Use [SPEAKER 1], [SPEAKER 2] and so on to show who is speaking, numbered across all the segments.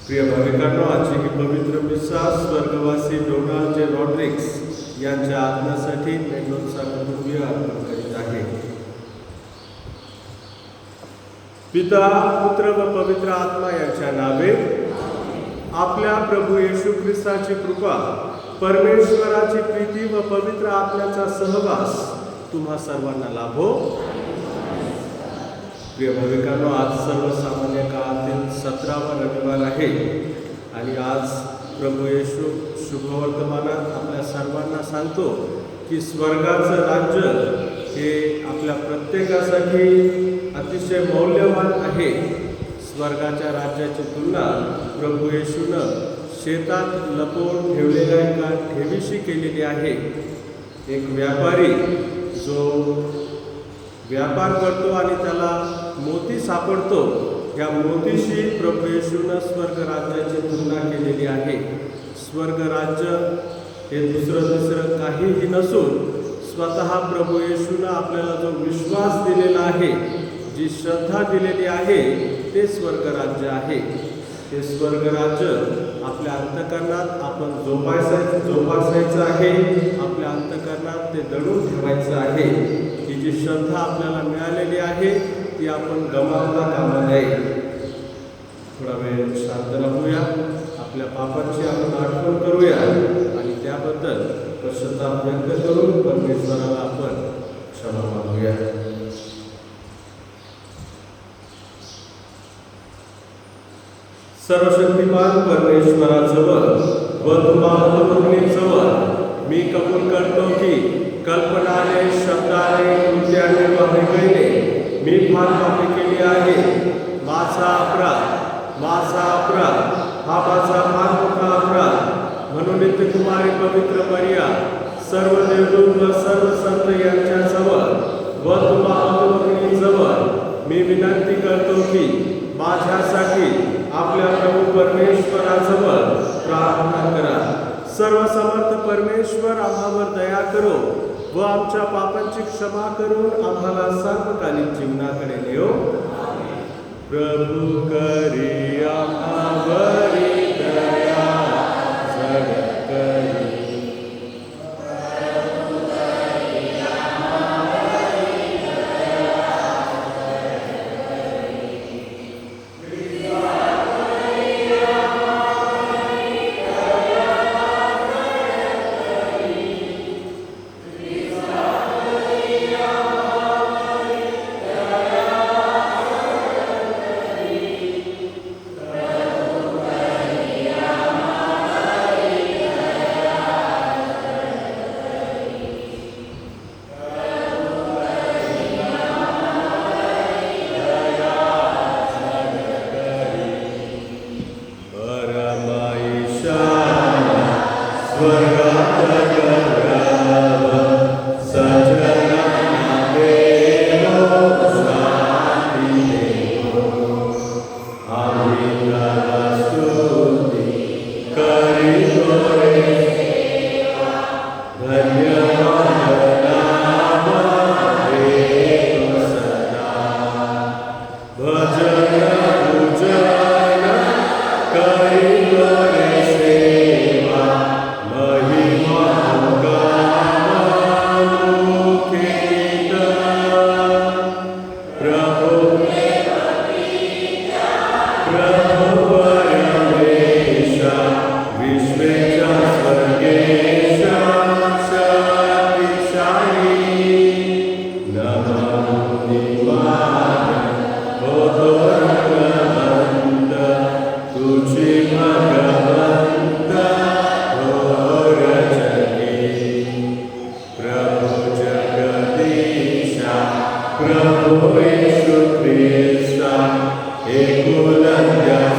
[SPEAKER 1] प्रिय भाविकांनो, आजची ही पवित्र मिसा स्वर्गवासी डोनाल्ड जे रॉड्रिक्स यांच्या आत्म्यासाठी मेंडोन्सा कुटुंबीय अर्पण करीत आहे. पिता, पुत्र व पवित्र आत्मा यांच्या नावे. आपल्या प्रभू येशू ख्रिस्ताची कृपा, परमेश्वराची प्रीती व पवित्र आत्म्याचा सहवास तुम्हा सर्वांना लाभो. प्रिय भाविकांनो, आज सर्वसामान्य काळातील 17वा रविवार आहे आणि आज प्रभू येशू शुभवर्तमानात आपल्या सर्वांना सांगतो की स्वर्गाचं राज्य हे आपल्या प्रत्येकासाठी अतिशय मौल्यवान आहे. स्वर्गाच्या राज्याची तुलना प्रभू येशूनं शेतात लपवून ठेवलेल्या एका ठेवीशी केलेली आहे. एक व्यापारी जो व्यापार करतो आणि त्याला मोती सापडतो, या मोतीशी प्रभू येशूनं स्वर्ग राज्याची तुलना केलेली आहे. स्वर्ग राज्य हे दुसरं काहीही नसून स्वतः प्रभू येशूनं आपल्याला जो विश्वास दिलेला आहे, जी श्रद्धा दिलेली आहे, ते स्वर्ग राज्य आहे. ते स्वर्ग राज्य आपल्या अंतःकरणात आपण जोपासायचं आहे. आपल्या अंतःकरणात ते दडून ठेवायचं आहे. ही जी श्रद्धा आपल्याला मिळालेली आहे ती आपण गमावता कामा नये. थोडा वेळ शांत राहूया, आपल्या पापांची आपण आठवण करूया आणि त्याबद्दल पश्चाताप व्यक्त करून परमेश्वराला आपण क्षमा मागूया. सर्वशक्तिमान परमेश्वराजवळ व तुम्हाजवळ मी कबूल करतो की कल्पनाने, शब्दाने, कृत्याने व हृदयाने मी फार पापे केली आहे. माझा अपराध हा माझा फार मोठा अपराध. म्हणून इथे तुम्हारे पवित्र पर्या सर्व देवदूत व सर्व संत यांच्याजवळ व तुम्हाजवळ मी विनंती करतो की माझ्यासाठी आपल्या प्रभू परमेश्वराजवळ प्रार्थना करा. सर्वसमर्थ परमेश्वर आम्हावर दया करो व आमच्या पापांची क्षमा करून आम्हाला सर्वकालीन जीवनाकडे नेओ. प्रभू करी आम्हावरी दया करी.
[SPEAKER 2] Prabhu Yesu Krista, Ekulandia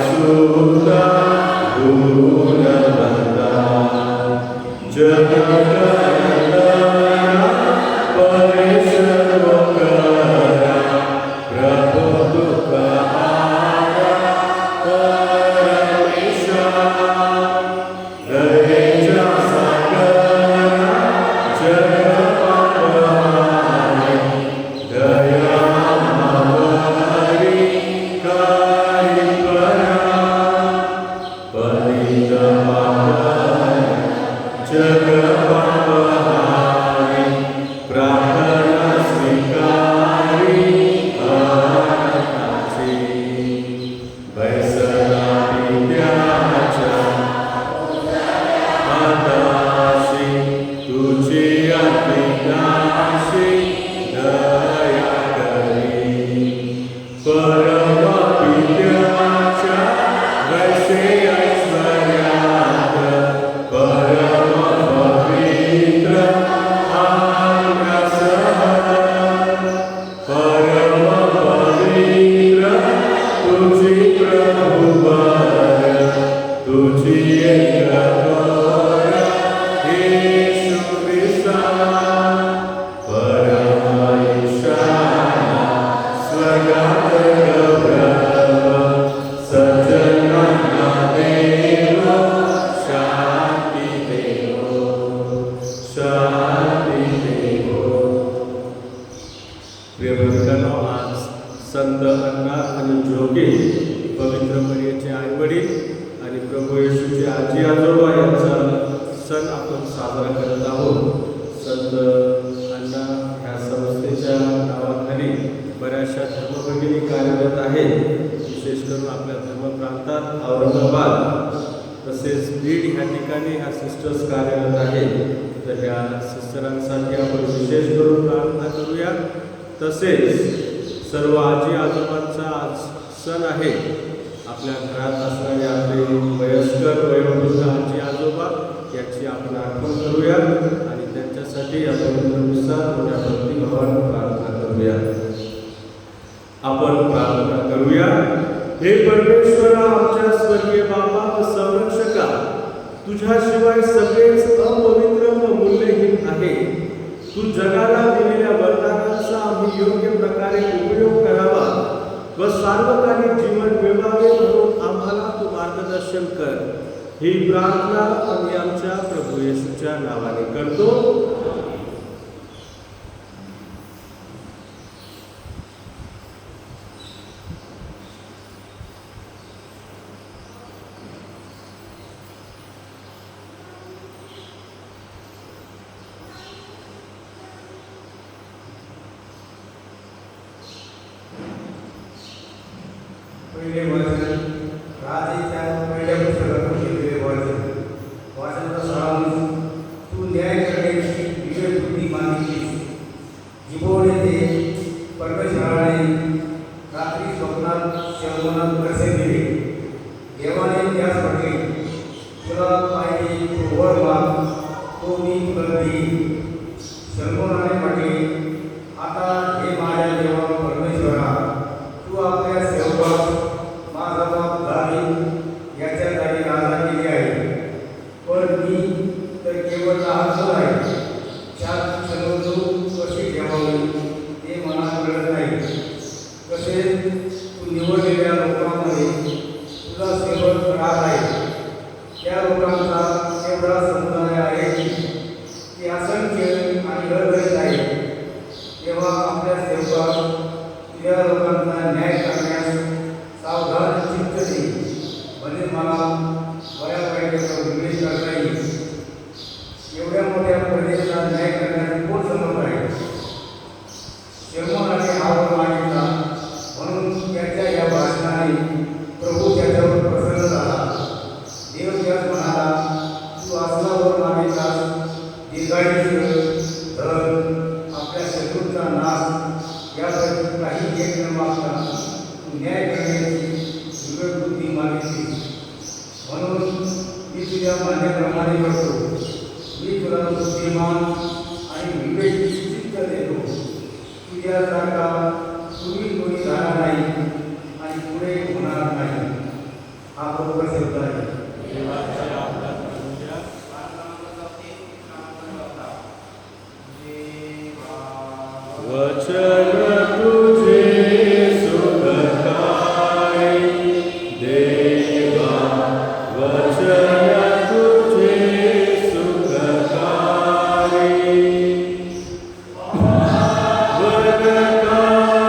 [SPEAKER 1] संत अण्णा आणि जोगे पवित्र मरियेचे आईवडील आणि प्रभू येशूचे आजी आजोबा यांचा सण आपण साजरा करत आहोत. संत अण्णा ह्या संस्थेच्या नावाखाली बऱ्याचशा धर्मभगिनी कार्यरत आहेत. विशेष करून आपल्या धर्मप्रांतात औरंगाबाद तसेच बीड ह्या ठिकाणी ह्या सिस्टर्स कार्यरत आहेत. तर ह्या सिस्टरांसाठी आपण विशेष करून प्रार्थना करूया. तसेच सर्व आजी आजोबांचा आज सण आहे. आपल्या घरात असणारे आपले वयस्कर वयोवृद्ध आजी आजोबा याची आपण आठवण करूया आणि त्यांच्यासाठी आपण मोठ्या भक्तिभावाने प्रार्थना करूया. आपण प्रार्थना करूया. हे परमेश्वरा, आमच्या स्वर्गीय बापा व संरक्षका, तुझ्याशिवाय सगळेच अपवित्र व मूल्यहीन आहे. तू जगाला दिलेल्या वरदानांचा आम्ही योग्य प्रकारे उपयोग करावा व सार्वकालिक जीवन मिळवावे म्हणून आम्हाला तू मार्गदर्शन कर. ही प्रार्थना आम्ही आमच्या प्रभू येशूच्या नावाने करतो.
[SPEAKER 2] पहिले वाचन राजेच्या पहिल्या पुस्तकातून घेतलेले वाचन. वाचनाचा सारांश. तू न्याय करण्याची विवेक बुद्धी मागितलीस. जिभोवले ते परमेश्वराने रात्री स्वप्नात शर्मनात कसे दिले. देवाने त्यास म्हटले, तुला पाहिजे तो वर माग, तो मी तुला देईन. शर्मनाने म्हटले, आता हे माझ्या देवा परमेश्वरा, तू आपल्या सेवकास माझा बाप दावीद याच्या जागी राजा केले आहे. पण मी तर केवळ लहान आहे. त्यात सर्वजण कशी ठेवावी ते मला कळत नाही. तसेच तू निवडलेल्या लोकांमध्ये तुझा सेवक राहत आहे. त्या लोकांचा एवढा समुदाय आहे की ते असंख्य आणि गडबडीत आहे. तेव्हा आपल्या सेवकास तुझ्या लोकांचा न्याय करण्यास सावधान चित्त दे, म्हणजे मला बऱ्यापैकी विवेक करता येईल. एवढ्या मोठ्या प्रदेशाचा न्याय करण्यास कोण समर्थ आहे. शर्मनाने हा वर मागितला म्हणून त्याच्या या भाषणाने प्रभू त्याच्यावर प्रसन्न झाला. देव त्यास म्हणाला, तू असला वर मागितलास, दीर्घायुष्य, धन, आपल्या शत्रूंचा नाश यापैकी काही एक न मागता तू न्याय करण्याची विवेक बुद्धी मागितली. म्हणून मी तुझ्या मान्याप्रमाणे करतो. मी तुला बुद्धिमान आणि विवेक चित्त देतो. तुझ्यासारखा तुम्ही कोणी झाला नाही आणि पुढे होणार नाही. हा बरोबर शब्द आहे.
[SPEAKER 1] वचन तुझे सुखकारी देवा, वचन तुझे सुखकारी वरदान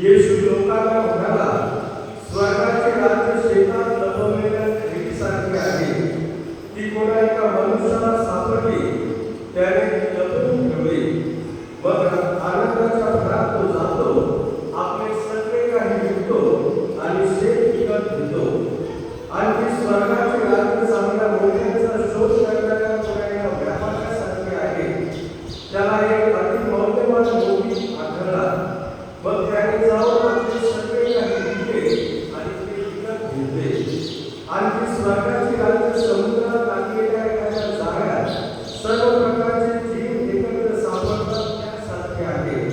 [SPEAKER 2] येशू लोकांना म्हणाला, स्वर्गाचे राज्य शेतात लपवलेल्या खडीसारखे आहे. ती कोणा एका मनुष्याला सापडली, त्याने ती लपवून ठेवली. मग आनंदाच्या भरात तो जातो, आपले सगळे काही विकतो आणि शेत विकत घेतो. आणखी स्वर्गाचे राज्य चांगल्या मोठ्याचा शोध करणाऱ्या कोणा एका व्यापाऱ्यासारखे आहे. त्याला एक अति मौल्यवान मोती आढळला. मग त्याने जाऊन आपले सगळे काही विकले आणि ते विकत घेतले. आणखी स्वर्गाचे राज्य समुद्रात टाकलेल्या एखाद्या जाळ्यात सर्व प्रकारचे जीव एकत्र सापडतात त्यासारखे आहे.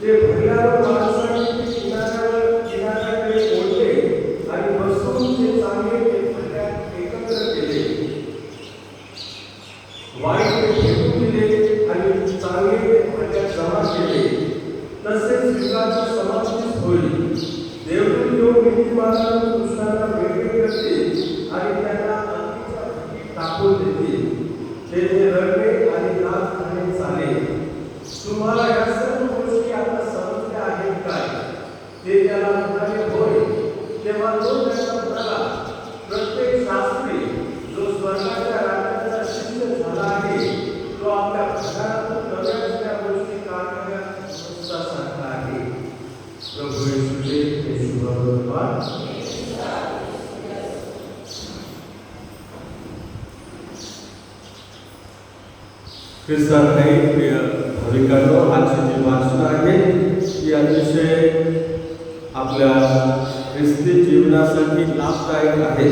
[SPEAKER 2] ते भरल्यावर माणसाने ते किनाऱ्याकडे ओढले आणि बसून ते चांगले ते भरल्यात एकत्र केले. वाईट ते फेकून दिले आणि चांगले ते भरल्यात जमा केले. तसेच युगाच्या समाप्तीस होईल. देवदूत येऊन नीतिमानांना दुष्टांना वेगळे करतील आणि त्यांना अग्नीच्या भट्टीत टाकून देतील. तेथे रडणे आणि दात खाणे चालेल. तुम्हाला या सर्व गोष्टी आता समजल्या आहेत काय? ते त्याला म्हणाले, होय. तेव्हा तो त्यांना म्हणाला, प्रत्येक शास्त्री जो स्वर्गाच्या राज्याचा शिष्य झाला आहे, तो आपल्या घरातून नव्या गोष्टी काढण्यात सारखा आहे. प्रभू येशूचे हे शुभवर्तमान.
[SPEAKER 1] ख्रिस्तात काही प्रिय भाविकांनो, आजची जी वाचना आहे ती अतिशय आपल्या ख्रिस्ती जीवनासाठी लाभदायक आहे.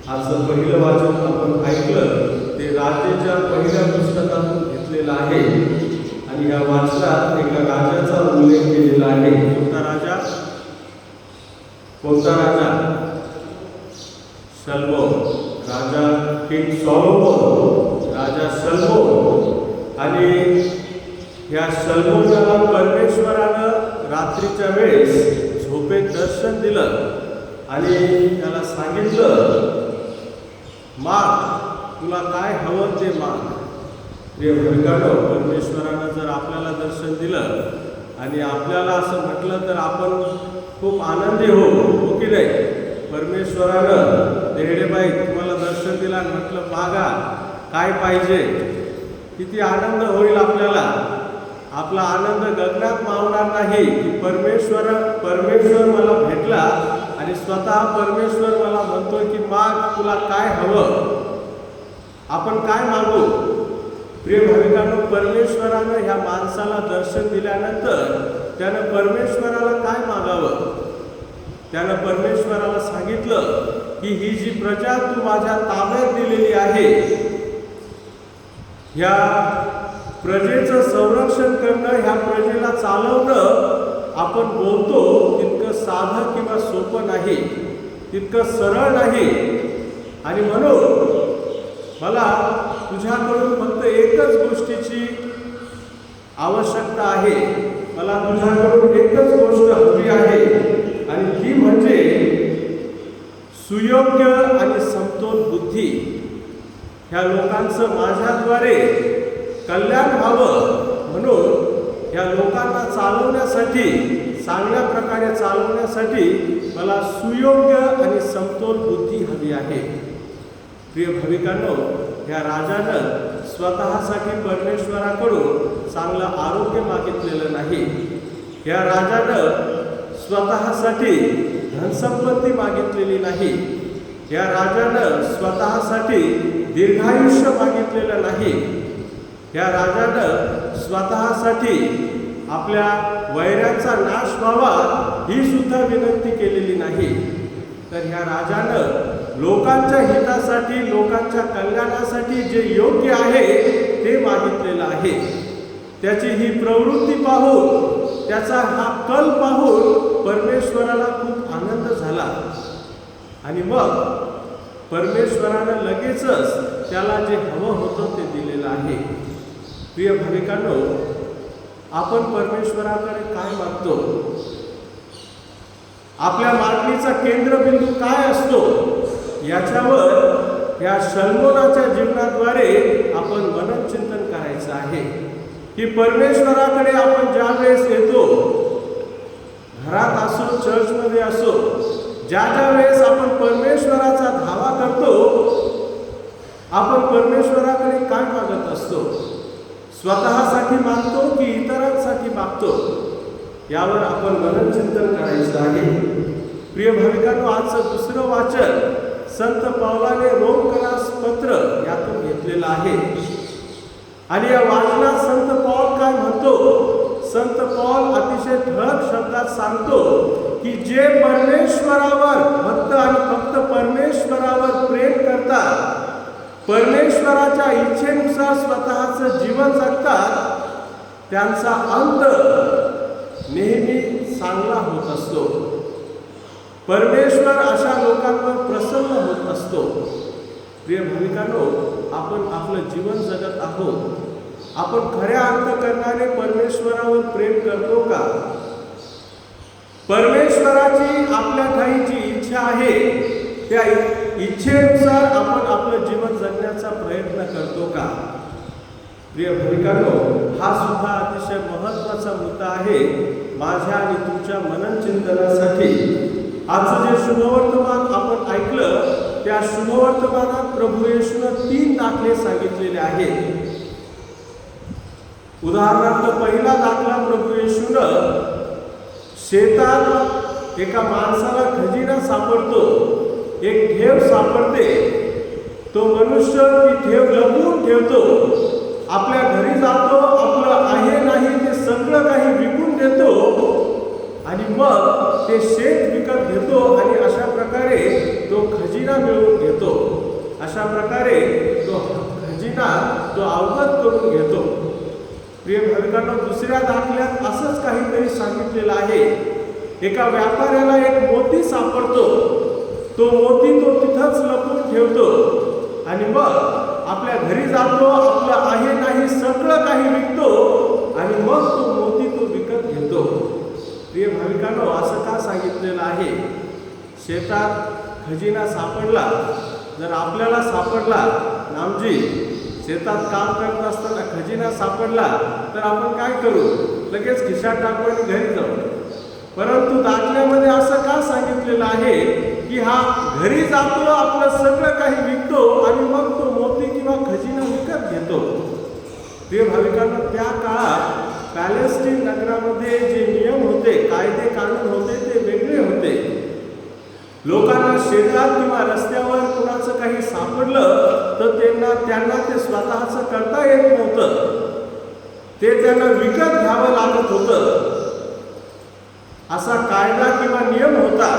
[SPEAKER 1] आजचं पहिलं वाचन आपण ऐकलं ते राजाच्या पहिल्या पुस्तकातून घेतलेलं आहे आणि या वाचनात एका राजाचा उल्लेख केलेला आहे. कोणता राजा? कोणता राजा? शलोमोन. राजा किंग सॉलोमन, राजा शलोमोन. आणि या शलोमोनाला परमेश्वरानं रात्रीच्या वेळेस झोपेत दर्शन दिलं आणि त्याला सांगितलं, माग, तुला काय हवं ते माग. प्रिय भाविकांनो, परमेश्वरानं जर आपल्याला दर्शन दिलं आणि आपल्याला असं म्हटलं तर आपण खूप आनंदी हो की नाही? परमेश्वरानं देहडेबाई तुम्हाला दर्शन दिलं आणि म्हटलं मागा काय पाहिजे, किती आनंद होईल आपल्याला. आपला आनंद गगनात मावणार नाही की परमेश्वर मला भेटला आणि स्वतः परमेश्वर मला म्हणतोय की माग, तुला काय हवं. आपण काय मागू? प्रिय भाविकांनो, परमेश्वरानं ह्या माणसाला दर्शन दिल्यानंतर त्यानं परमेश्वराला काय मागावं? त्यानं परमेश्वराला सांगितलं की ही जी प्रजा तू माझ्या ताब्यात दिलेली आहे, ह्या प्रजेचं संरक्षण करणं, ह्या प्रजेला चालवणं आपण बोलतो तितकं साधं किंवा सोपं नाही, तितकं सरळ नाही. आणि म्हणून मला तुझ्याकडून फक्त एकच गोष्टीची आवश्यकता आहे. मला तुझ्याकडून एकच गोष्ट हवी आहे आणि ती म्हणजे सुयोग्य आणि समतोल बुद्धी. ह्या लोकांचं माझ्याद्वारे कल्याण व्हावं म्हणून ह्या लोकांना चालवण्यासाठी, चांगल्या प्रकारे चालवण्यासाठी मला सुयोग्य आणि समतोल बुद्धी हवी आहे. प्रिय भाविकांनो, ह्या राजानं स्वतःसाठी परमेश्वराकडून चांगलं आरोग्य मागितलेलं नाही. ह्या राजानं स्वतःसाठी धनसंपत्ती मागितलेली नाही. ह्या राजानं स्वतःसाठी दीर्घायुष्य मागितलेलं नाही. ह्या राजानं स्वतःसाठी आपल्या वैऱ्यांचा नाश व्हावा ही सुद्धा विनंती केलेली नाही. तर ह्या राजानं लोकांच्या हितासाठी, लोकांच्या कल्याणासाठी जे योग्य आहे ते मागितलेलं आहे. त्याची ही प्रवृत्ती पाहून, त्याचा हा कल पाहून परमेश्वराला खूप आनंद झाला आणि मग परमेश्वरानं लगेचच त्याला जे हवं होतं ते दिलेलं आहे. प्रिय भाविकांनो, आपण परमेश्वराकडे काय मागतो? आपल्या मागणीचा केंद्रबिंदू काय असतो? याच्यावर या शलोमोनाच्या जीवनाद्वारे आपण मननचिंतन करायचं आहे की परमेश्वराकडे आपण ज्या वेळेस येतो, घरात असो, चर्चमध्ये असो, ज्या वेळेस आपण परमेश्वराचा धावा करतो, आपण परमेश्वराकडे काय मागत असतो? स्वतःसाठी मागतो की इतरांसाठी मागतो? यावर आपण मननचिंतन करायचं आहे. प्रिय भाविकांनो, आजचं दुसरं वाचन संत पौलाने रोमकरास पत्र यातून घेतलेलं आहे. आणि या वाचनात संत पौल काय म्हणतो? संत पौल अतिशय ठळक शब्दात सांगतो की जे परमेश्वरावर फक्त आणि फक्त परमेश्वरावर प्रेम करतात, परमेश्वराच्या इच्छेनुसार स्वतःचं जीवन जगतात, त्यांचा अंत नेहमी चांगला होत असतो. परमेश्वर अशा लोकांवर प्रसन्न होत असतो. प्रिय भाविकांनो, आपण आपलं जीवन जगत आहोत. आपण खऱ्या अंतःकरणाने परमेश्वरावर प्रेम करतो का? परमेश्वराची आपल्या ठाई जी इच्छा आहे त्या इच्छेनुसार आपण आपलं जीवन जगण्याचा प्रयत्न करतो का? प्रिय भाविकांनो, हा सुद्धा अतिशय महत्त्वाचा मुद्दा आहे माझ्या आणि तुमच्या मननचिंतनासाठी. आजचं जे शुभवर्तमान आपण ऐकलं, त्या शुभवर्तमानात प्रभू येशूनं 3 दाखले सांगितलेले आहेत. उदाहरणार्थ, पहिला दाखला प्रभू येशूनं शेतात एका माणसाला खजिना सापडतो, एक ठेव सापडते. तो मनुष्य ती ठेव लपवून ठेवतो, आपल्या घरी जातो, आपलं आहे नाही ते सगळं काही विकून देतो आणि मग ते शेत विकत घेतो आणि अशा प्रकारे तो खजिना मिळवून घेतो. अशा प्रकारे तो खजिना तो अवगत करून घेतो. प्रिय भाविकांनो, दुसऱ्या दाखल्यात असंच काहीतरी सांगितलेलं आहे एका व्यापाऱ्याला एक मोती सापडतो. तो मोती तो तिथंच लपवून ठेवतो आणि मग आपल्या घरी जातो, आपलं आहे नाही सगळं काही विकतो आणि मग तो मोती तो विकत घेतो. प्रिय भाविकांनो, असं का सांगितलेलं आहे? शेतात खजिना सापडला, जर आपल्याला सापडला, नामजी शेतात काम करत असताना खजिना सापडला तर आपण काय करू? लगेच खिशात टाकू आणि घरी जाऊ. परंतु दाखल्यामध्ये असं का सांगितलेलं आहे की हा घरी जातो, आपलं सगळं काही विकतो आणि मग तो मोती किंवा खजिना विकत घेतो. प्रिय भाविकांनो, त्या काळात पॅलेस्टीन नगरामध्ये जे नियम होते, कायदे कानून होते, ते वेगळे होते. लोकांना शेतात किंवा रस्त्यावर कुणाचं काही सापडलं तर त्यांना ते स्वतःचं करता येत नव्हतं. ते त्यांना विकत घ्यावं लागत होतं. असा कायदा किंवा नियम होता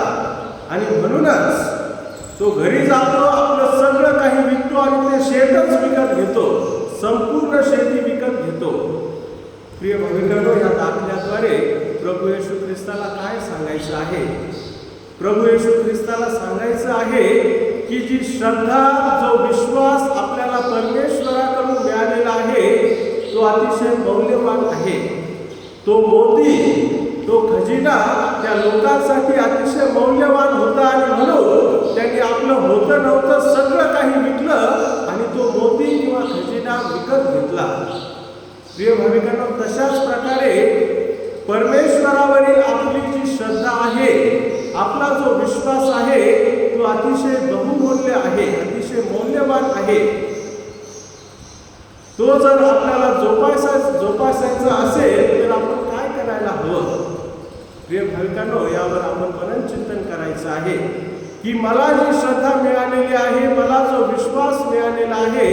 [SPEAKER 1] आणि म्हणूनच तो घरी जातो, आपलं सगळं काही विकतो आणि ते शेतच विकत घेतो, संपूर्ण शेती विकत घेतो. प्रिय भाविकांनो, या दाखल्याद्वारे प्रभू येशू ख्रिस्ताला काय सांगायचं आहे? प्रभू येशू ख्रिस्ताला सांगायचं आहे की जी श्रद्धा, जो विश्वास आपल्याला परमेश्वराकडून मिळालेला आहे तो अतिशय मौल्यवान आहे. तो मोती, तो खजिना त्या लोकांसाठी अतिशय मौल्यवान होता आणि म्हणून त्यांनी आपलं होतं नव्हतं सगळं काही विकलं आणि तो मोती किंवा खजिना विकत घेतला. प्रिय भाविकांनो, तशाच प्रकारे परमेश्वरावरील आपली जी श्रद्धा आहे, आपला जो विश्वास आहे तो अतिशय बहुमूल्य आहे, अतिशय मौल्यवान आहे. तो जर आपल्याला जोपासायचा असेल तर आपण काय करायला हवं? प्रिय भाविकांनो, यावर आपण मननचिंतन करायचं आहे की मला जी श्रद्धा मिळालेली आहे, मला जो विश्वास मिळालेला आहे,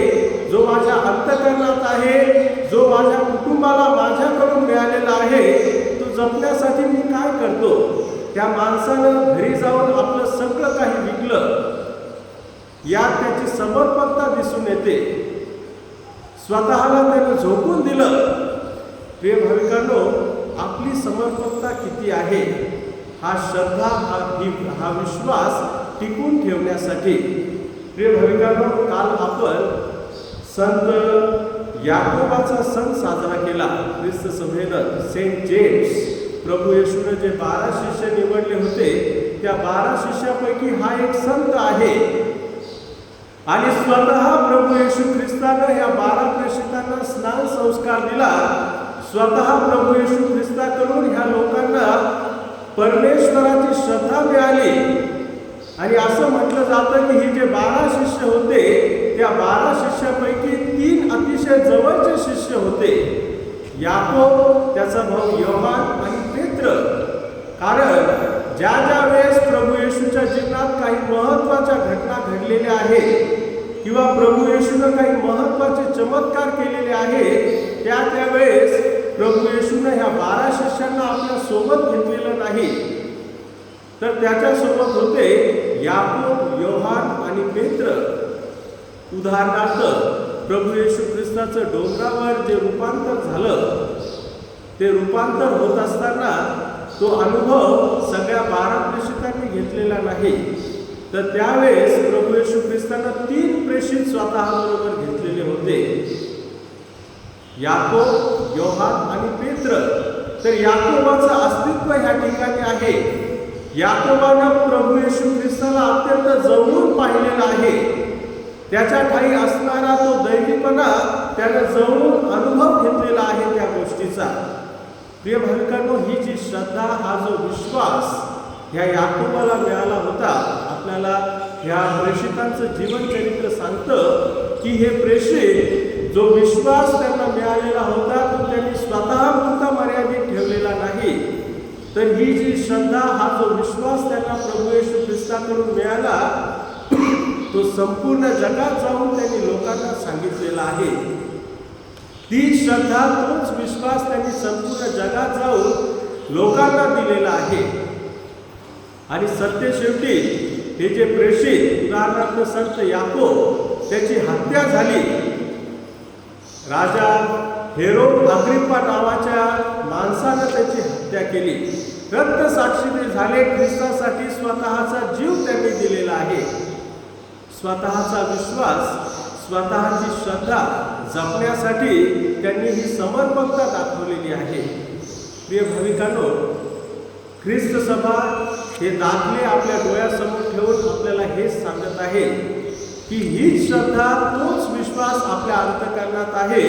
[SPEAKER 1] जो माझ्या अंतःकरणात आहे, जो माझ्या कुटुंबाला माझ्याकडून मिळालेला आहे, तो जपण्यासाठी मी काय करतो? त्या माणसानं घरी जाऊन आपलं सगळं काही विकलं, यात त्याची समर्पकता दिसून येते. स्वतःला त्यानं झोकून दिलं. प्रिय भाविकांनो, आपली समर्पकता किती आहे? हा श्रद्धा, हा विश्वास टिकून ठेवण्यासाठी. प्रिय भाविकांनो, काल आपण संत याकोबाचा सण साजरा केला. ख्रिस्त सभेनं सेंट जेम्स, प्रभू येशूने जे 12 शिष्य निवडले होते त्या 12 शिष्यापैकी हा एक संत आहे. आणि स्वतः प्रभू येशू ख्रिस्तानं ह्या 12 प्रेषितांना स्नान संस्कार दिला. स्वतः प्रभू येशू ख्रिस्ताकडून ह्या लोकांना परमेश्वराची श्रद्धा मिळाली. आणि असं म्हटलं जातं की हे जे 12 शिष्य होते त्या 12 शिष्यापैकी 3 अतिशय जवळचे शिष्य होते. याकोब, त्याचा भाऊ योहान आणि पेत्र. कारण ज्या वेळेस प्रभू येशूच्या जीवनात काही महत्त्वाच्या घटना घडलेल्या आहेत किंवा प्रभू येशूनं काही महत्त्वाचे चमत्कार केलेले आहेत, त्यावेळेस प्रभू येशूनं ह्या 12 शिष्यांना आपल्या सोबत घेतलेलं नाही, तर त्याच्यासोबत होते याकोब, योहान आणि पेत्र. उदाहरणार्थ, प्रभू येशू ख्रिस्ताचं डोंगरावर जे रूपांतर झालं, ते रूपांतर होत असताना तो अनुभव सगळ्या 12 प्रेषितांनी घेतलेला नाही. तर त्यावेळेस प्रभू येशू ख्रिस्तानं 3 प्रेषित स्वतःबरोबर घेतलेले होते, याकोब, योहान आणि पेत्र. तर याकोबाचं अस्तित्व ह्या ठिकाणी आहे. याकोबानं प्रभू येशू ख्रिस्ताला अत्यंत जवळून पाहिलेला आहे. त्याच्या ठाई असणारा तो दैवीपणा त्यानं जवळून अनुभव घेतलेला आहे त्या गोष्टीचा. प्रिय भाविकांनो, ही जी श्रद्धा, हा जो विश्वास ह्या याकोबाला मिळाला होता. आपल्याला ह्या प्रेषितांचं जीवनचरित्र सांगतं की हे प्रेषित, जो विश्वास त्यांना मिळालेला होता तो त्यांनी स्वतःपुरता मर्यादित ठेवलेला नाही, तर ही जी श्रद्धा, हा जो विश्वास त्यांना प्रभू येशू ख्रिस्ताकडून मिळाला तो संपूर्ण जगात जाऊन त्यांनी लोकांना सांगितलेला आहे. ती श्रद्धा, तोच विश्वास त्यांनी संपूर्ण जगात जाऊन लोकांना दिलेला आहे. आणि सत्य शेवटी हे जे प्रेषित, उदाहरणार्थ संत याकोब, त्याची हत्या झाली. राजा हेरोद अग्रिप्पा नावाच्या माणसानं त्याची हत्या केली, रक्तसाक्षी झाले, ख्रिस्तासाठी स्वतःचा जीव त्यांनी दिलेला आहे. स्वतःचा विश्वास, स्वतःची श्रद्धा जपण्यासाठी त्यांनी ही समर्पकता दाखवलेली आहे. प्रिय भाविकांनो, ख्रिस्त सभा हे दाखले आपल्या डोळ्यासमोर ठेवून आपल्याला हेच सांगत आहे की ही श्रद्धा, तोच विश्वास आपल्या अंतःकरणात आहे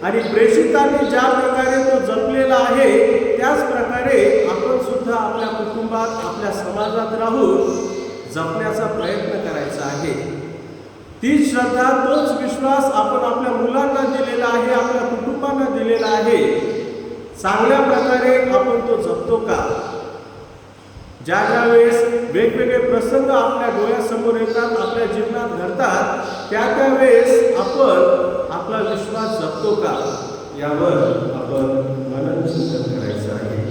[SPEAKER 1] आणि प्रेषितांनी ज्या प्रकारे तो जपलेला आहे त्याच प्रकारे आपण सुद्धा आपल्या कुटुंबात, आपल्या समाजात राहून जपण्याचा प्रयत्न करायचा आहे. ती श्रद्धा, तोच विश्वास आपण आपल्या मुलांना दिलेला आहे, आपल्या कुटुंबांना दिलेला आहे. चांगल्या प्रकारे आपण तो जपतो का? ज्या ज्या वेळेस वेगवेगळे प्रसंग आपल्या डोळ्यासमोर येतात, आपल्या जीवनात घडतात, त्या वेळेस आपण आपला विश्वास जपतो का, यावर आपण मनन चिंतन करायचं आहे.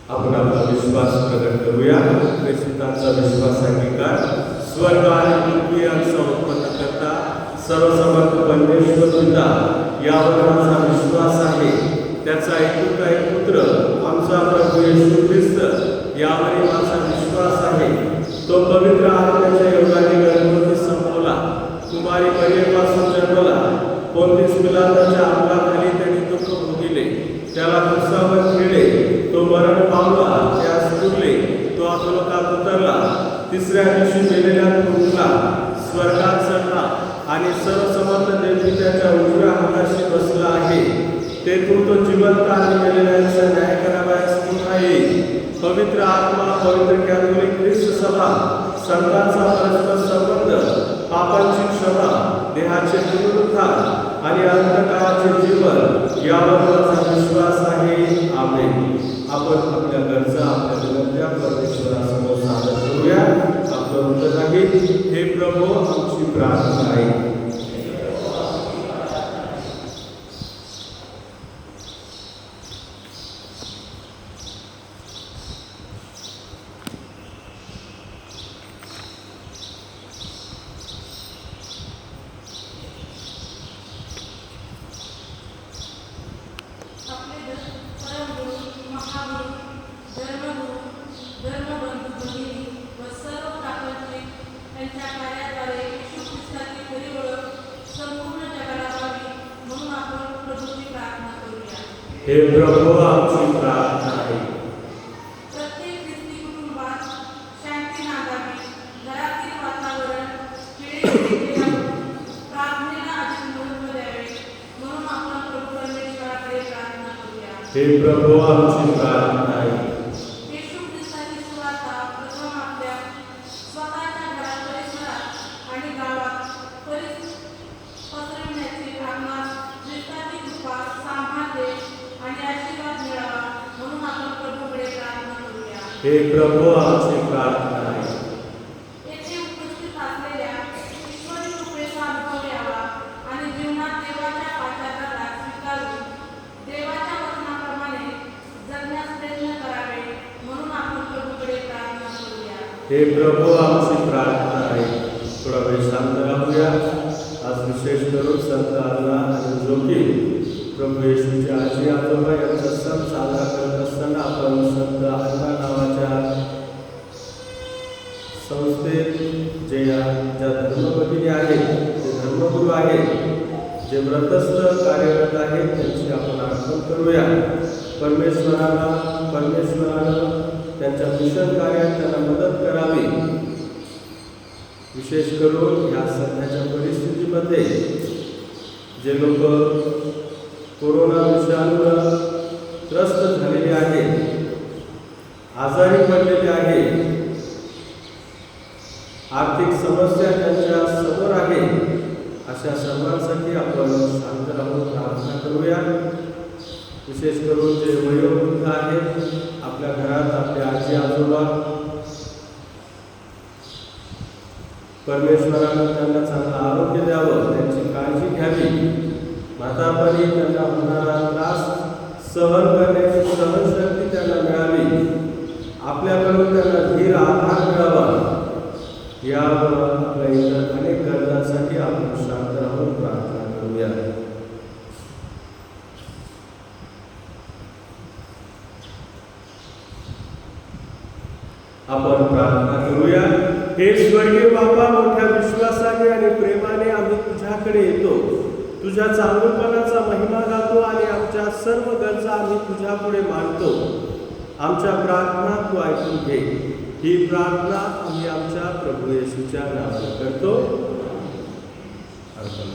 [SPEAKER 1] आपण आपला विश्वास प्रकट करूया. प्रेषितांचा विश्वास अंगीकार. स्वर्ग आणि पृथ्वी यांचा उत्पन्न करता सर्वसमर्थ परमेश्वर पिता, यावर माझा विश्वास आहे. त्याचा एकुलता एक पुत्र आमचा प्रभू येशू ख्रिस्त, यावरही माझा विश्वास आहे. तो पवित्र आत्म्याच्या योगाने गर्भवती संपवला, कुमारी मरियेपासून जन्मला, पोंतिस पिलाताच्या अंगाखाली त्यांनी दुःख भोगिले, त्याला क्रूसावर खेळले, तो मरण पावला, त्यास पुरले, तो अधोलोकात उतरला, तिसऱ्या दिवशी मेलेल्यात उठला, स्वर्गात चढला आणि सर्वसमर्थ देवी त्याच्या उजव्या हाताशी बसला आहे. तेथून तो जिवंत आणि मेलेल्यांचा न्याय करावयास पुन्हा येईल. पवित्र आत्मा, पवित्र कॅथोलिक ख्रिस्त सभा, संतांचा परस्पर संबंध, पापांची क्षमा, देहाचे पुनरुत्थान आणि अंतकाळाचे जीवन, यावर माझा विश्वास आहे. आमेन. आपण आपल्या गरजा, आपल्या विनंत्या परमेश्वरासमोर सादर करूया. आपलं उत्तर आहे, हे प्रभू, आमची प्रार्थना आहे. हे प्रभू, आमची प्रार्थना आहे.
[SPEAKER 3] प्रत्येक ख्रिस्ती कुटुंबात शांती नांदावी, घरातील वातावरण प्रार्थनेला अधिक महत्त्व द्यावे, म्हणून आपण प्रभू परमेश्वराकडे प्रार्थना करूया.
[SPEAKER 1] हे प्रभू, आमची प्रार्थना आहे.
[SPEAKER 3] येशू ख्रिस्ताची सुवार्ता प्रथम आपल्या स्वतःच्या घरात, परिसरात आणि गावात पसरविण्याची आपणास ख्रिस्ताची कृपा, सामर्थ्य आणि आशीर्वाद मिळावा, म्हणून आपण प्रभूकडे प्रार्थना करूया.
[SPEAKER 1] हे प्रभू, आमची प्रार्थना आहे.
[SPEAKER 3] येथे उपस्थित असलेल्या ईश्वरी कृपेचा अनुभव घ्यावा आणि जीवनात देवाच्या पाचाराला स्वीकारून देवाच्या वचनाप्रमाणे जगण्यास प्रयत्न करावे, म्हणून आपण प्रभूकडे प्रार्थना करूया.
[SPEAKER 1] हे प्रभू, आमची प्रार्थना आहे. थोडा वेळ शांत राहूया. आज विशेष करून संत अण्णा आणि जोखीम, प्रभू येशूच्या आजी आजोबा यांचा सण साजरा करत असताना आपण संत अण्णा नावाच्या संस्थेत ज्या धर्मपत्नी आहेत, जे धर्मगुरू आहेत, जे व्रतस्थ कार्यरत आहेत, त्यांची आपण आठवण करूया. परमेश्वरानं त्यांच्या मिशन कार्यात त्यांना मदत करावी. विशेष करून या सध्याच्या परिस्थितीमध्ये जे लोक कोरोना विषाणूला त्रस्त झालेले आहेत, आजारी पडलेले आहेत, आर्थिक समस्या त्यांच्या समोर आहे, अशा सर्वांसाठी आपण शांत राहून प्रार्थना करूया. विशेष करून जे वयोवृद्ध आहेत, आपल्या घरात आपले आजी आजोबा, परमेश्वरानं त्यांना चांगलं आरोग्य द्यावं, त्यांची काळजी घ्यावी. म्हातारपणी त्यांना होणारा त्रास सहन करण्याची सहनशक्ती त्यांना मिळावी, आपल्याकडून त्यांना धीर आधार मिळावा. यावर आपल्या इतर अनेक गरजांसाठी आपण शांत राहून प्रार्थना करूया. आपण प्रार्थना करूया. हे स्वर्गीय बाबा, मोठ्या विश्वासाने आणि प्रेमाने आम्ही तुझ्याकडे येतो. तुझ्या चांगुलपणाचा महिमा गातो आणि आमच्या सर्व गरजा आम्ही तुझ्या पुढे मांडतो. आमच्या प्रार्थना तू ऐकून घे. ही प्रार्थना आम्ही आमच्या प्रभू येशूच्या नावाने करतो. अर्पण.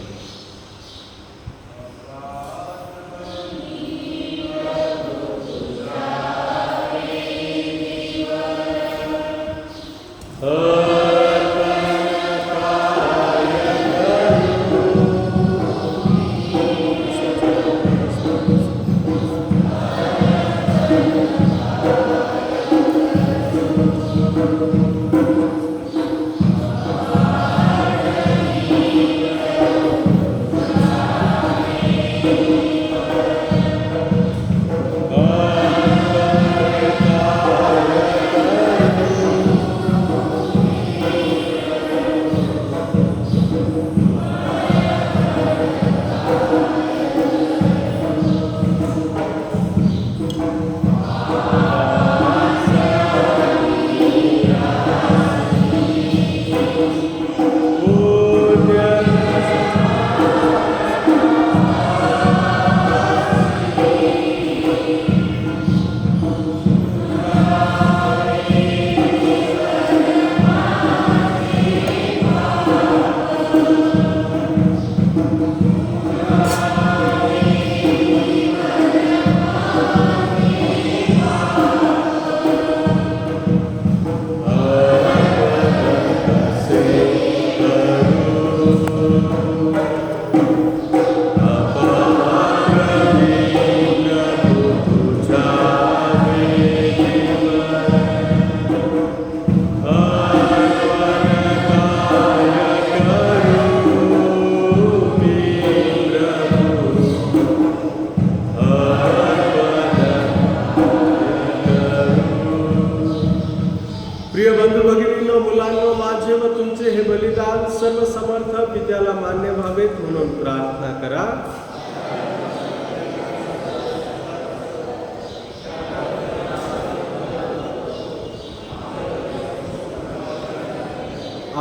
[SPEAKER 1] प्रिय बंधू भगिनींनो, मुलांनो, माझे व तुमचे हे बलिदान सर्व समर्थ पित्याला मान्य व्हावेत म्हणून प्रार्थना करा.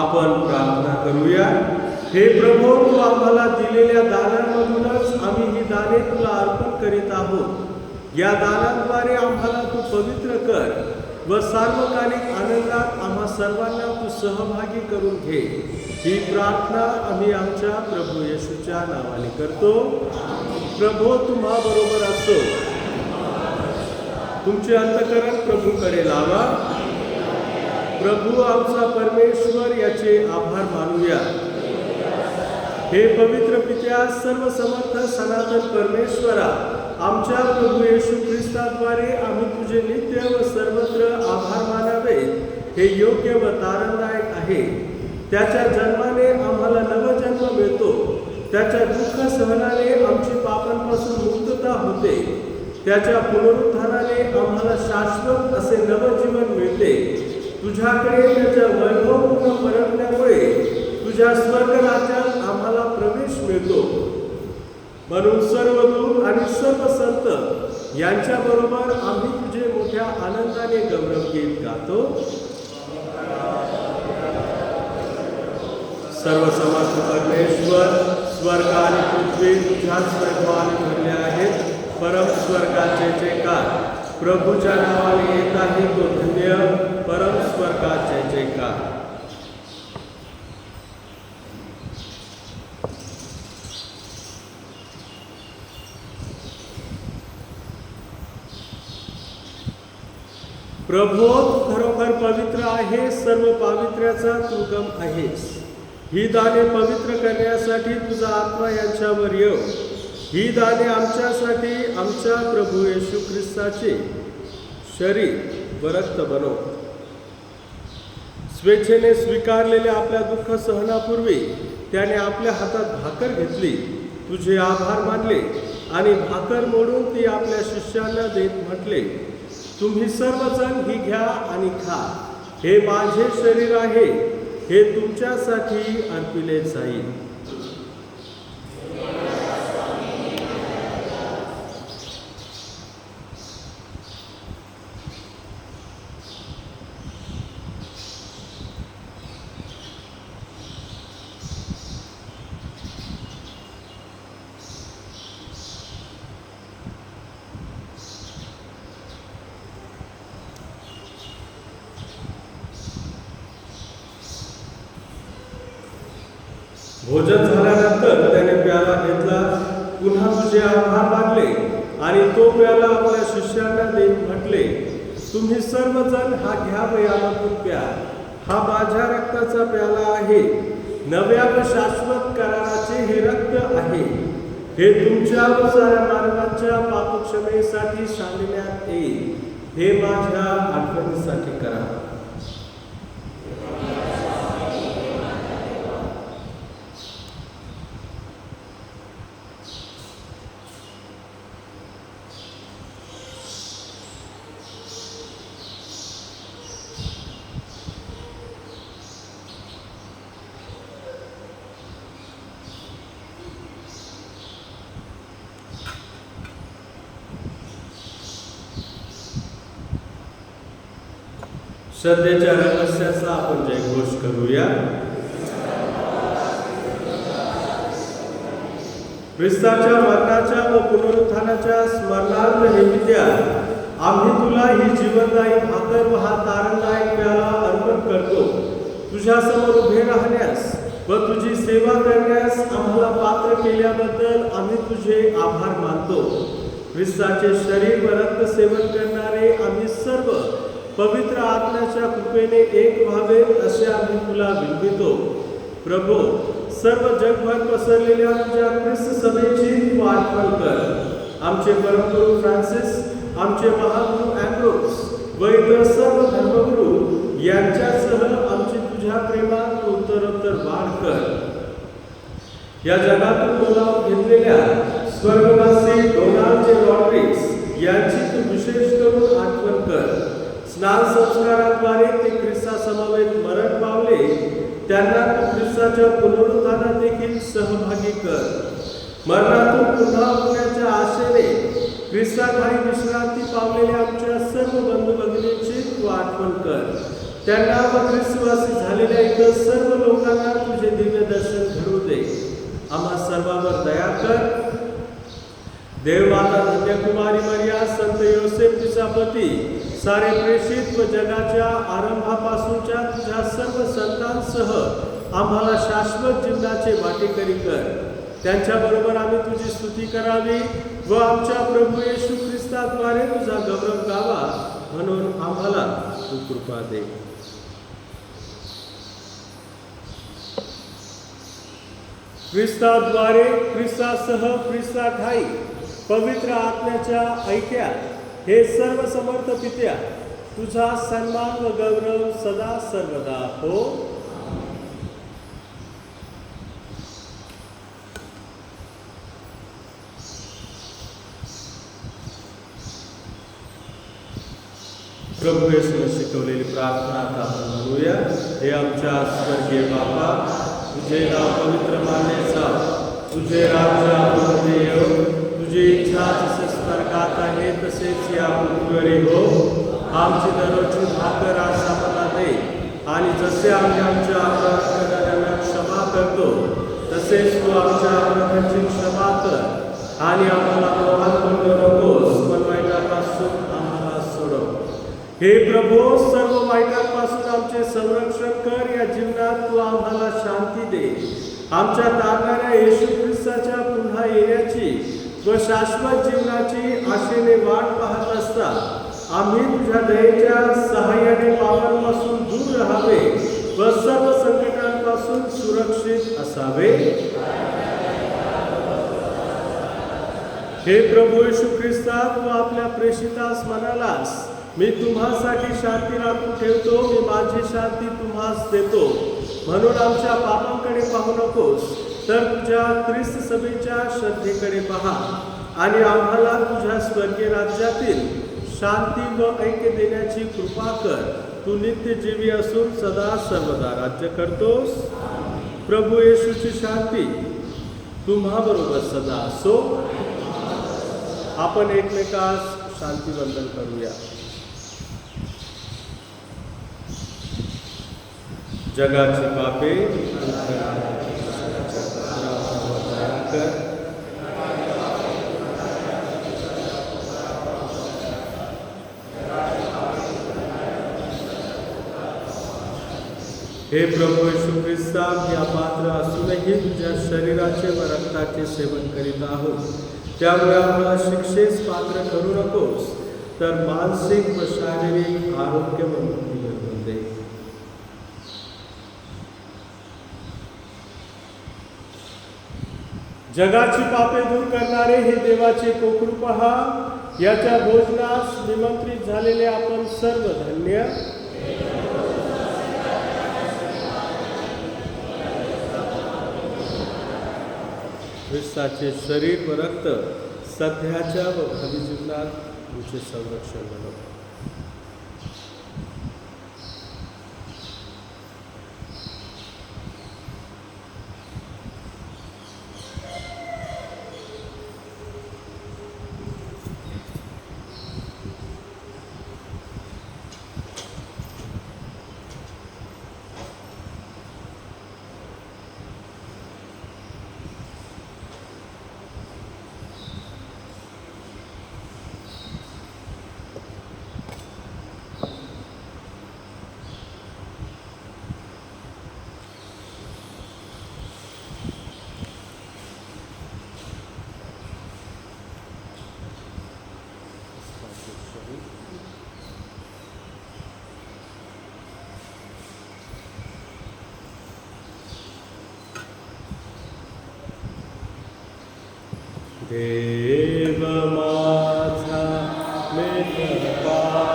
[SPEAKER 1] आपण प्रार्थना करूया. हे प्रभू, तू आम्हाला दिलेल्या दानांमधूनच आम्ही ही दाने तुला अर्पण करीत आहोत. या दानांद्वारे आम्हाला तू पवित्र कर व सार्वकालिक आनंदात आम्हा सर्वांना तू सहभागी करून घे. ही प्रार्थना आम्ही आमच्या प्रभू येशूच्या नावाने करतो. प्रभू तुम्हा बरोबर असो. तुमचे अंतःकरण प्रभूकडे लावा. प्रभू आमचा परमेश्वर याचे आभार मानूया. हे पवित्र पित्या, सर्व समर्थ सनातन परमेश्वरा, आमच्या प्रभू येशू ख्रिस्ताद्वारे आम्ही तुझे नित्य व सर्वत्र आभार मानावे हे योग्य व तारणदायक आहे. त्याच्या जन्माने आम्हाला नवजन्म मिळतो. त्याच्या दुःख सहनाने आमची पापांपासून मुक्तता होते. त्याच्या पुनरुत्थानाने आम्हाला शाश्वत असे नवजीवन मिळते. तुझ्याकडे त्याच्या वैभवपूर्ण परतण्यामुळे तुझ्या स्वर्ग राज्यात आम्हाला प्रवेश मिळतो. म्हणून सर्व दूत आणि सर्व संत यांच्याबरोबर आम्ही तुझे मोठ्या आनंदाने गौरव गीत गातो. सर्व समर्थ परमेश्वर, स्वर्ग आणि पृथ्वी तुझ्याच वैभवाने भरले आहेत. परम स्वर्गाचे जयकार. प्रभूच्या नावाने येत आहे तो धन्य. परम स्वर्गाचे जयकार. प्रभो, तू खरोखर पवित्र आहे. सर्व पावित्र्याचा तू उगम आहेस. ही दाने पवित्र करण्यासाठी तुझा आत्मा यांच्यावर येव. ही दाने आमच्यासाठी आमच्या प्रभू येशू ख्रिस्ताचे शरीर व रक्त बनव. स्वेच्छेने स्वीकारलेल्या आपल्या दुःख सहनापूर्वी त्याने आपल्या हातात भाकर घेतली, तुझे आभार मानले आणि भाकर मोडून ती आपल्या शिष्यांना देत म्हटले, तुम्ही सर्वजण ही घ्या आणि खा. हे माझे शरीर आहे. हे तुमच्यासाठी अर्पिले जाईल. भोजन झाल्यानंतर त्याने प्याला घेतला, पुन्हा तुझे आभार मानले आणि तो प्याला आपल्या शिष्यांना देत म्हटले, तुम्ही सर्वजण हा घ्या व यामधून प्या. हा माझ्या रक्ताचा प्याला आहे, नव्या व शाश्वत कराराचे हे रक्त आहे. हे तुमच्या व साऱ्या मानवांच्या पापक्षमेसाठी सांगण्यात येईल. हे माझ्या आठवणीसाठी करा. श्रद्धेच्या रहस्याचा आपण जयघोष करूया. ख्रिस्ताच्या मरणाच्या व पुनरुत्थानाच्या स्मरणार्थ हेतूद्या आम्ही तुला ही जीवनदायी भाकर व हा तारणदायक प्याला अर्पण करतो. तुझ्या समोर उभे राहण्यास व तुझी सेवा करण्यास आम्हाला पात्र केल्याबद्दल आम्ही तुझे आभार मानतो. ख्रिस्ताचे शरीर व रक्त सेवन करणारे आम्ही सर्व पवित्र आत्म्याच्या कृपेने एक व्हावे असे आम्ही तुला विनवितो. प्रभो, सर्व जगभर पसरलेल्या तुझ्या ख्रिस्त सभेची तू आठवण कर. आमचे परमगुरू फ्रान्सिस, आमचे महागुरू अँब्रोस व इतर सर्व धर्मगुरू यांच्यासह आमची तुझ्या प्रेमात तू उत्तरोत्तर वाढ कर. या जगातून बोलावून घेतलेल्या स्वर्गवासी डोनाल्ड जे रॉड्रिग्स यांची तू विशेष करून आठवण कर. स्नान संस्काराद्वारे ते ख्रिस्ता समवेत मरण पावले, त्यांना तू ख्रिस्ताच्या पुनरुत्थानात देखील सहभागी कर. मरणातून पुन्हा उठण्याच्या आशेने ख्रिस्ताखाली विश्रांती पावलेल्या आमच्या सर्व बंधू भगिनींची तू आठवण कर. त्यांना व ख्रिस्तवासी झालेल्या इतर सर्व लोकांना तुझे दिव्य दर्शन घडू दे. आम्हा सर्वांवर दया कर. देवमाता धन्यकुमारी मरिया, संत योसेफ तिचा पती, सारे प्रेषित व जगाच्या आरंभापासूनच्या तुझ्या सर्व संतांसह आम्हाला शाश्वत जीवनाचे वाटेकरी कर. त्यांच्याबरोबर आम्ही तुझी स्तुती करावी व आमच्या प्रभू येशू ख्रिस्ताद्वारे तुझा गौरव गावा, म्हणून आम्हाला तू कृपा दे. ख्रिस्ताद्वारे, ख्रिस्तासह, ख्रिस्ताठाई पवित्र आत्म्याच्या ऐक्यात हे सर्व समर्थ पित्या, तुझा सन्मान व गौरव सदा सर्वदा हो. प्रभू येशूने शिकवलेली प्रार्थना आता आपण म्हणूया. हे आमच्या स्वर्गीय बापा, तुझे नाव पवित्र मानले जाव, तुझे राज्य आमच्यामध्ये येवो, तुझी इच्छा जसे स्वर्गात आहे तसेच या पृथ्वीवरही हो. आमची दररोजची भाकर आज आम्हाला दे, आणि जसे आम्ही आमच्या अपराध करणाऱ्यांना क्षमा करतो तसेच तू आमच्या अपराधांची क्षमा कर, आणि आम्हाला प्रवाहात पडू नकोस, पण वाईटापासून आम्हाला सोडव. हे प्रभू, सर्व वाईटांपासून आमचे संरक्षण कर. या जीवनात तू आम्हाला शांती दे. आमच्या तारणाऱ्या येशू ख्रिस्ताच्या पुन्हा येण्याची व शाश्वत जीवनाची आशेने वाट पाहत असता आम्ही तुझ्या दयेच्या सहाय्याने पापांपासून दूर राहावे व सर्व संकटांपासून सुरक्षित असावे. हे प्रभू येशू ख्रिस्ता, तू आपल्या प्रेषितास म्हणालास, मी तुम्हासाठी शांती राखून ठेवतो, मी माझी शांती तुम्हास देतो. म्हणून आमच्या पापांकडे पाहू नकोस, तर तुझ्या ख्रिस्त सभेच्या श्रद्धेकडे पहा, आणि आम्हाला तुझ्या स्वर्गीय राज्यातील शांती व ऐक्य देण्याची कृपा कर. तू नित्य जीवी असून सदा सर्वदा राज्य करतोस. प्रभू येशूची शांती तुम्हाबरोबर सदा असो. आपण एकमेकास शांतीवंदन करूया. जगाची पापे हे प्रभू येशू ख्रिस्ता, मी अपात्र असूनही तुझ्या शरीराचे व रक्ताचे सेवन करीत आहोत. त्यामुळे आम्हाला शिक्षेस पात्र करू नकोस, तर मानसिक व शारीरिक आरोग्य व मुक्ती मिळवून दे. जगाची पापे दूर करणारे हे देवाचे कोकरू पहा. याच्या भोजनास निमंत्रित झालेले आपण सर्व धन्य. ख्रिस्ताचे शरीर व रक्त सध्याच्या व भावी जीवनात तुमचे संरक्षण बनव. देव माझा मेहरबान,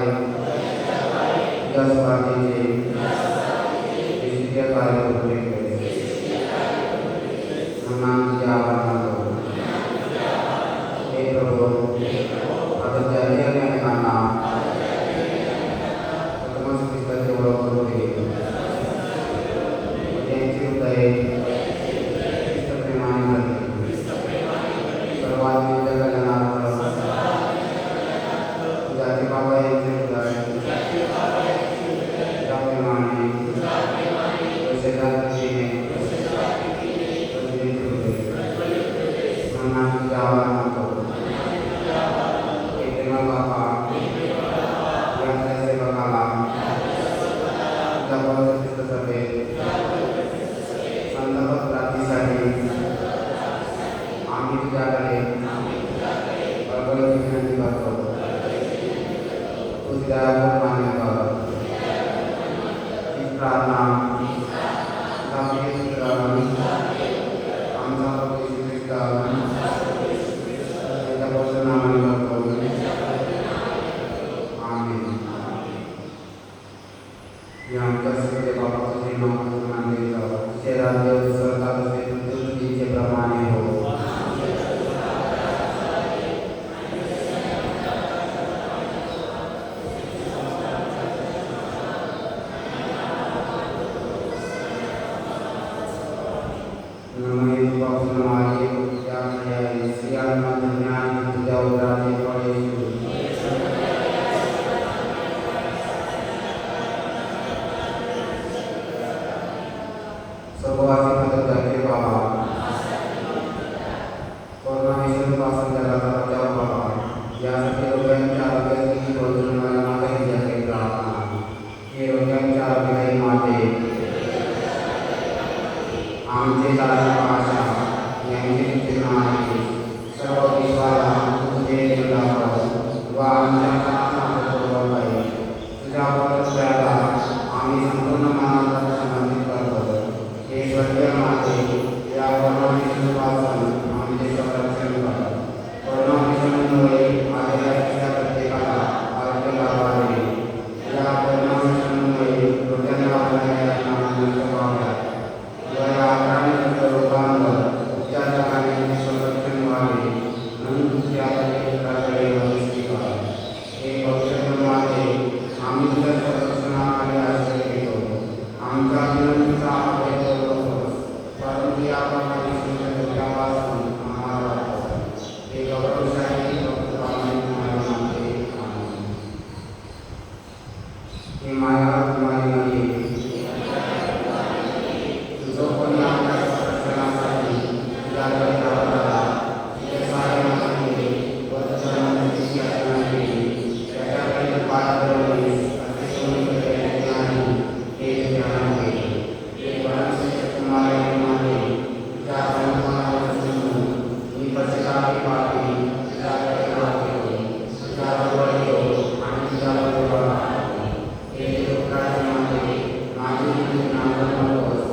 [SPEAKER 2] प्रकारे या स्पर्धेचे यशस्वी कार्य पूर्ण केले म्हणून तुझे आभार मानतो हे प्रभू आता त्या अनेकांना प्रथमच ख्रिस्ताची ओळख करून दे त्यांची हृदय ख्रिस्त प्रेमाने भरले सर्वात नित्य कल्याणार्थ जाती बाबा यांचे हृदय त्या प्रेमाने व शेजारतीने प्रतिनिधित होते म्हणून तुझे आभार मानतो हे प्रेमळ बाबा या सेवकाला तुझ्या पवित्र सभेत संतपद प्राप्तीसाठी आम्ही तुझ्याकडे कळकळीची विनंती करतो तुझी दयापूर्ण मान्य कर ही प्रार्थना आमचा प्रभू येशू ख्रिस्त याच्या पवित्र नामाने करतो आमेन. मी आमच्या सगळे बाबाचं जे नाव मानले जे राज्य सरकारचे तुझे प्रमाणे हो आमचे भाषा यांचे सर्व विश्वाला तुझे व आमच्या तुझ्या परस्पराला आम्ही संपूर्ण मनाला समर्पित करतो हे स्वर्गीय माते या परमेश्वरापासून आमचे संरक्षण कर परमेश्वरामुळे आलेल्या प्रत्येकाला आरोग्य लाभावे या परमेश्वरामुळे हृदयाला आपल्याला आनंद व्हावा या प्राणी लोकांवर उपचार करण्याचे संरक्षण व्हावे म्हणून तुझ्या प्रत्येकाकडे वरिष्ठी कर हे पवित्र माते आम्ही तुझ्या संरक्षणाकडे आश्रय घेतो आमच्या विनंतीचा अभय करतोस परंतु या प्रकारची सुंदरपासून आम्हाला वाटतो हे गौरवशाही हे माया तुम्हारी नाही जो कोणी आपल्या संरक्षणासाठी तुझ्याकडे धावला तुझे सारे मानले व तुझ्यामध्ये याचना केली त्याच्याकडे पाय धरले असे कोणीकडे नाही हे ध्यान घे हे परमेश्वर तुम्हाला मानले तुझ्या अनुमानावर सुनून मी पश्चातापी पापी तुझ्याकडे मागतो तुझ्याबरोबर येतो आणि तुझ्याबरोबर हे लोकांचे मानले माझी तुझे नाम नकोस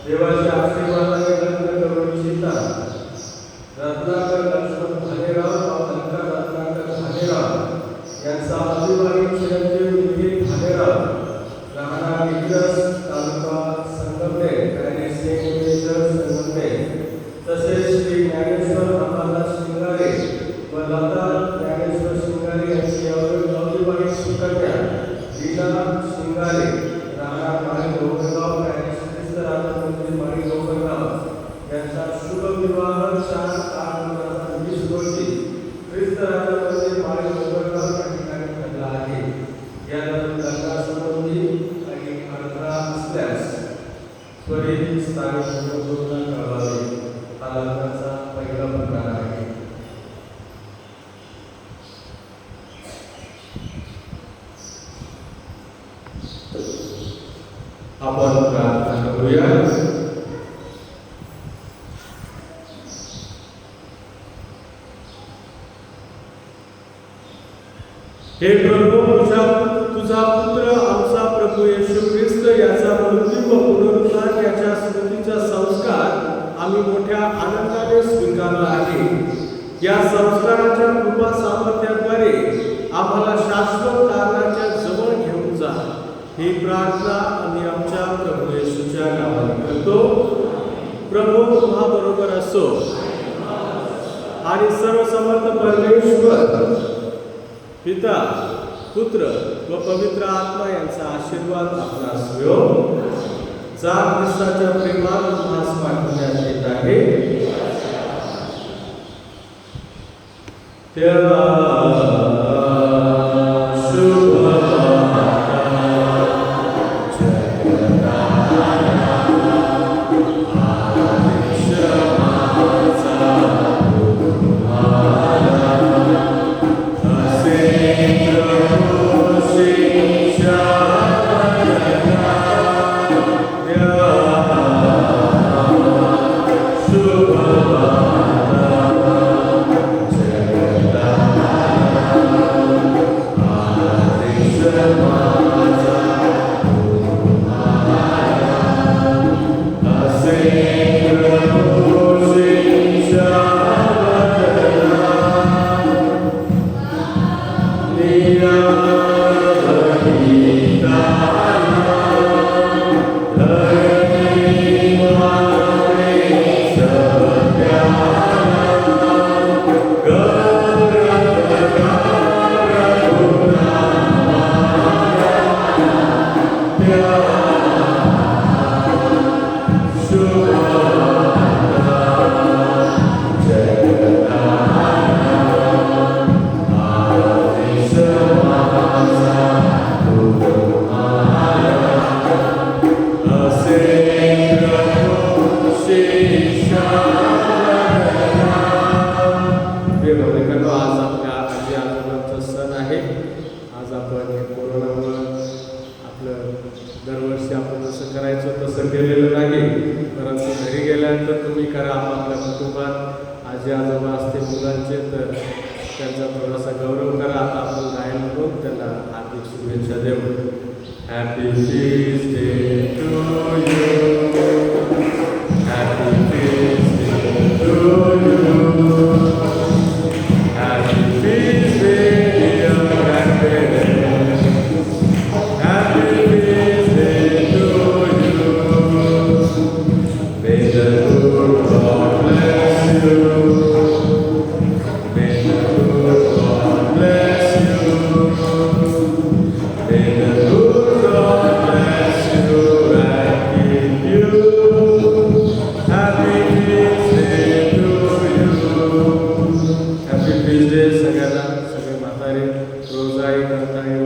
[SPEAKER 1] देवाच्या आशीर्वादाने लग्न करू इच्छितात रत्नाकर लक्ष्मण भालेराव अलंकार रत्नाकर भालेराव यांचा अविवाहित चिरंजीव निखिल भालेराव राहणार इग्रस तालुका संगमनेर आणि सेंट मेजर संगमनेर तसेच श्री ज्ञानेश्वर अंबादास शिंगारे व लता ज्ञानेश्वर शिंगारे यांची देखील स्थानिक लोकांना कळवावे. हा लग्नाचा पहिला प्रकार आहे. आपण प्रार्थना करूया. हे प्रभू, तुझा पुत्र आमचा प्रभू येशू ख्रिस्त याचा मृत्यू व पुनरुत्थान याच्या स्मृतीचा संस्कार आम्ही मोठ्या आनंदाने स्वीकारला आहे. या संस्काराच्या कृपा सामर्थ्याद्वारे आम्हाला शाश्वत तारणाच्या जवळ घेऊन जा. ही प्रार्थना आम्ही आमच्या प्रभू येशूच्या नावाने करतो. प्रभू तुम्हा बरोबर असो आणि सर्वसमर्थ परमेश्वर पिता, पुत्र व पवित्र आत्मा यांचा आशीर्वाद आपणास मिळो. जा ख्रिस्ताच्या प्रेमात तुम्हास पाठवण्यात येत आहे. दरवर्षी आपण जसं करायचो तसं केलेलं नाही, परंतु घरी गेल्यानंतर तुम्ही करा. आपल्या कुटुंबात आजी आजोबा असते मुलांचे, तर त्यांचा थोडासा गौरव करा. आता आपण गायन म्हणून त्यांना हार्दिक शुभेच्छा देऊ. Happy feast day to you, happy feast day to you, happy feast day dear grandparents, happy feast day to you. May the Lord God bless you. May the Lord God bless you. May the Lord God bless you and keep you. Happy Feast Day to you. Happy Feast Day सगळ्यांना. सगळे म्हातारे रोजाई करताय.